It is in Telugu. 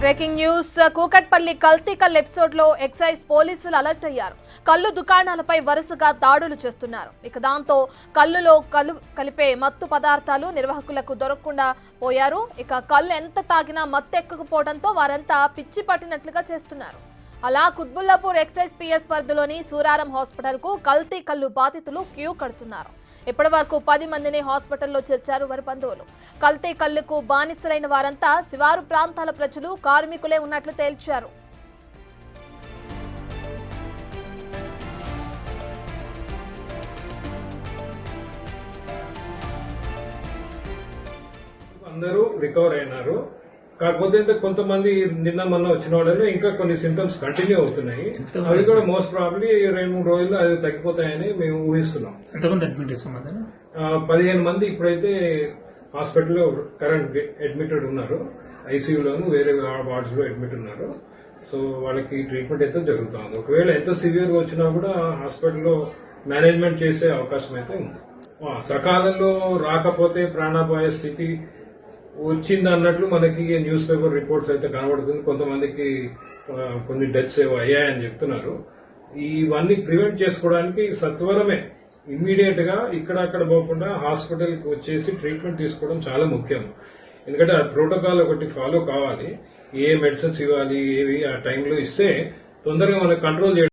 బ్రేకింగ్ న్యూస్ కూకట్పల్లి కల్తీ కల్ ఎపిసోడ్ లో ఎక్సైజ్ పోలీసులు అలర్ట్ అయ్యారు. కల్లు దుకాణాలపై వరుసగా దాడులు చేస్తున్నారు. ఇక దాంతో కల్లులో కలిపే మత్తు పదార్థాలు నిర్వాహకులకు దొరకకుండా పోయారు. ఇక కల్లు ఎంత తాగినా మత్తు ఎక్కకపోవడంతో వారంతా పిచ్చి పట్టినట్లుగా చేస్తున్నారు. అలా కుత్బుల్లాపూర్ ఎక్సైజ్ పిఎస్ పరిధిలోని సూరారం హాస్పిటల్ కు కల్తీ కల్లు బాధితులు క్యూ కడుతున్నారు. ఇప్పటి వరకు 10 మందిని హాస్పిటల్లో చేర్చారు వారి బంధువులు. కల్తీ కల్లుకు బానిసలైన వారంతా శివారు ప్రాంతాల ప్రజలు, కార్మికులే ఉన్నట్లు తేల్చారు. అందరూ రికవర్ అయినారు. కాకపోతే కొంతమంది నిన్న మొన్న వచ్చిన వాళ్ళు ఇంకా కొన్ని సింటమ్స్ కంటిన్యూ అవుతున్నాయి. అవి కూడా మోస్ట్ ప్రాబ్లీ 2-3 రోజుల్లో అది తగ్గిపోతాయని మేము ఊహిస్తున్నాం. 15 మంది ఇప్పుడైతే హాస్పిటల్లో కరెంట్ అడ్మిటెడ్ ఉన్నారు. ఐసీయూలోను వేరే వార్డ్స్ లో అడ్మిట్ ఉన్నారు. సో వాళ్ళకి ట్రీట్మెంట్ అయితే జరుగుతుంది. ఒకవేళ ఎంత సివియర్ గా వచ్చినా కూడా హాస్పిటల్లో మేనేజ్మెంట్ చేసే అవకాశం అయితే ఉంది. సకాలంలో రాకపోతే ప్రాణాపాయ స్థితి వచ్చింది అన్నట్లు మనకి న్యూస్ పేపర్ రిపోర్ట్స్ అయితే కనబడుతుంది. కొంతమందికి కొన్ని డెత్స్ ఏవో అయ్యాయని చెప్తున్నారు. ఇవన్నీ ప్రివెంట్ చేసుకోవడానికి సత్వరమే ఇమ్మీడియట్ గా ఇక్కడ పోకుండా హాస్పిటల్ కి వచ్చేసి ట్రీట్మెంట్ తీసుకోవడం చాలా ముఖ్యం. ఎందుకంటే ఆ ప్రోటోకాల్ ఒకటి ఫాలో కావాలి. ఏ మెడిసిన్స్ ఇవ్వాలి, ఏవి ఆ టైంలో ఇస్తే తొందరగా మనకు కంట్రోల్ చేయడం